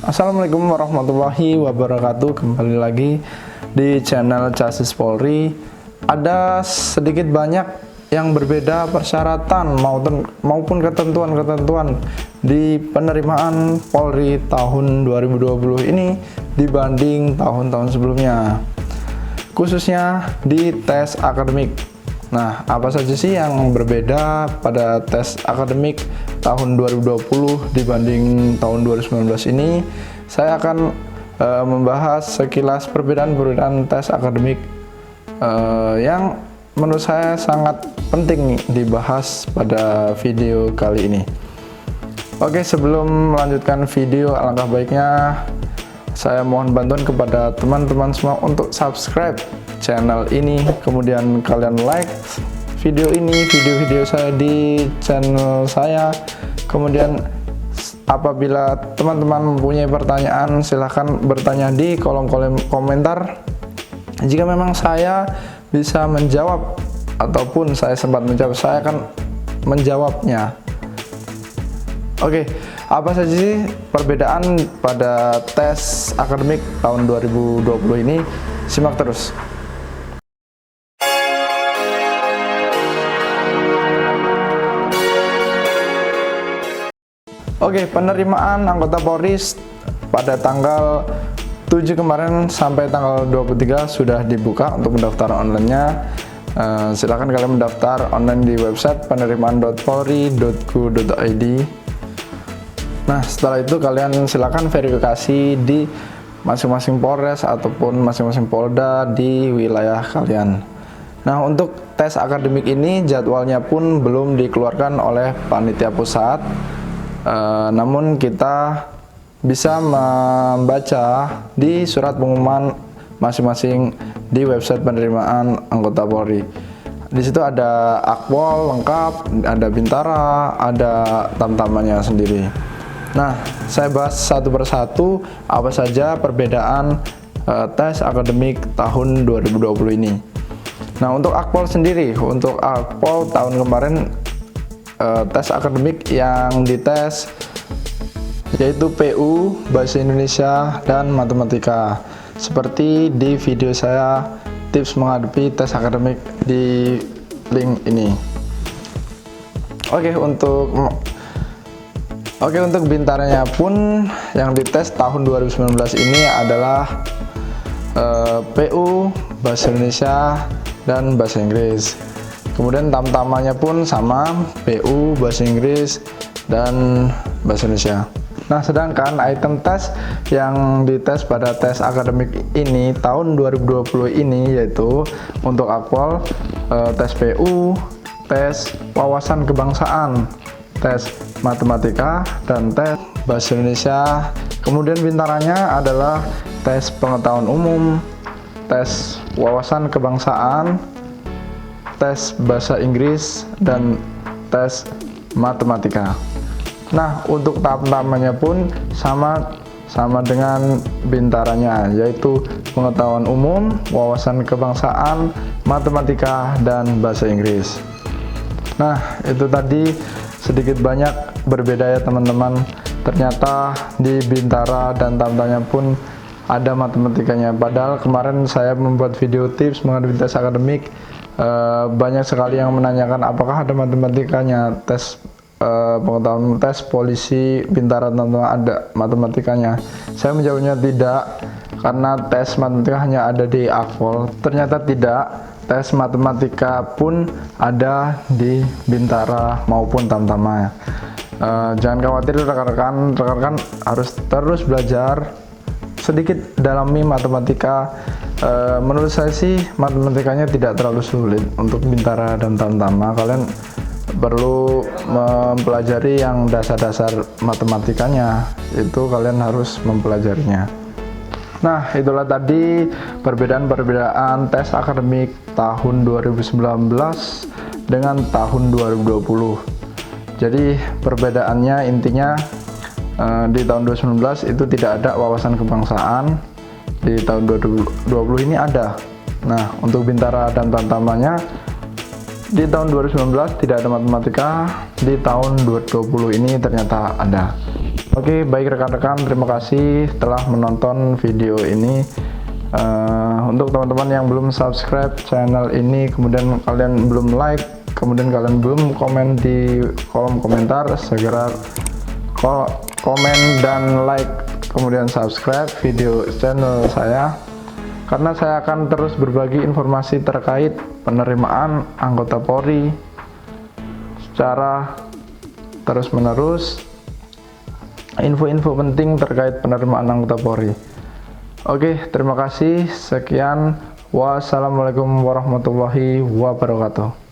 Assalamualaikum warahmatullahi wabarakatuh. Kembali lagi di channel Casis Polri. Ada sedikit banyak yang berbeda persyaratan maupun ketentuan-ketentuan di penerimaan Polri tahun 2020 ini dibanding tahun-tahun sebelumnya, khususnya di tes akademik. Nah, apa saja sih yang berbeda pada tes akademik tahun 2020 dibanding tahun 2019 ini? Saya akan membahas sekilas perbedaan-perbedaan tes akademik yang menurut saya sangat penting dibahas pada video kali ini. Oke, sebelum melanjutkan video, alangkah baiknya saya mohon bantuan kepada teman-teman semua untuk subscribe channel ini, kemudian kalian like video-video saya di channel saya. Kemudian apabila teman-teman mempunyai pertanyaan, silahkan bertanya di kolom komentar. Jika memang saya bisa menjawab ataupun saya sempat menjawab, saya akan menjawabnya. Oke, apa saja sih perbedaan pada tes akademik tahun 2020 ini? Simak terus. Oke, penerimaan anggota Polri pada tanggal 7 kemarin sampai tanggal 23 sudah dibuka untuk pendaftaran online-nya. Silakan kalian mendaftar online di website penerimaan.polri.go.id. Nah, setelah itu kalian silakan verifikasi di masing-masing Polres ataupun masing-masing Polda di wilayah kalian. Nah, untuk tes akademik ini jadwalnya pun belum dikeluarkan oleh panitia pusat. Namun kita bisa membaca di surat pengumuman masing-masing di website penerimaan anggota Polri. Di situ ada akwal lengkap, ada bintara, ada tamtamannya sendiri. Nah, saya bahas satu persatu apa saja perbedaan tes akademik tahun 2020 ini. Nah, untuk akwal sendiri, untuk akwal tahun kemarin tes akademik yang dites yaitu PU, Bahasa Indonesia, dan Matematika. Seperti di video saya tips menghadapi tes akademik di link ini. Oke, untuk bintaranya pun yang dites tahun 2019 ini adalah PU, Bahasa Indonesia, dan Bahasa Inggris. Kemudian tamtamannya pun sama, PU, Bahasa Inggris, dan Bahasa Indonesia. Nah, sedangkan item tes yang dites pada tes akademik ini tahun 2020 ini yaitu untuk akwal, tes PU, tes wawasan kebangsaan, tes matematika, dan tes Bahasa Indonesia. Kemudian bintarannya adalah tes pengetahuan umum, tes wawasan kebangsaan, tes bahasa Inggris, dan tes matematika. Nah, untuk tamtamannya pun sama dengan bintarannya, yaitu pengetahuan umum, wawasan kebangsaan, matematika, dan bahasa Inggris. Nah, itu tadi sedikit banyak berbeda ya teman-teman. Ternyata di bintara dan tamtamannya pun ada matematikanya. Padahal kemarin saya membuat video tips menghadapi tes akademik, banyak sekali yang menanyakan apakah ada matematikanya. Tes pengetahuan, tes polisi, bintara, ada matematikanya. Saya menjawabnya tidak, karena tes matematika hanya ada di akwal. Ternyata tidak, tes matematika pun ada di bintara maupun tamtama. Jangan khawatir rekan-rekan harus terus belajar, sedikit dalami matematika. Menurut saya sih matematikanya tidak terlalu sulit untuk bintara dan tamtama. Kalian perlu mempelajari yang dasar-dasar matematikanya, itu kalian harus mempelajarinya. Nah, itulah tadi perbedaan tes akademik tahun 2019 dengan tahun 2020. Jadi perbedaannya intinya di tahun 2019 itu tidak ada wawasan kebangsaan, di tahun 2020 ini ada. Nah, untuk bintara dan tamtamannya di tahun 2019 tidak ada matematika, di tahun 2020 ini ternyata ada. Oke, baik rekan-rekan, terima kasih telah menonton video ini. Untuk teman-teman yang belum subscribe channel ini, kemudian kalian belum like, kemudian kalian belum komen di kolom komentar, segera komen dan like, kemudian subscribe video channel saya, karena saya akan terus berbagi informasi terkait penerimaan anggota Polri secara terus-menerus, info-info penting terkait penerimaan anggota Polri. Oke, terima kasih. Sekian. Wassalamualaikum warahmatullahi wabarakatuh.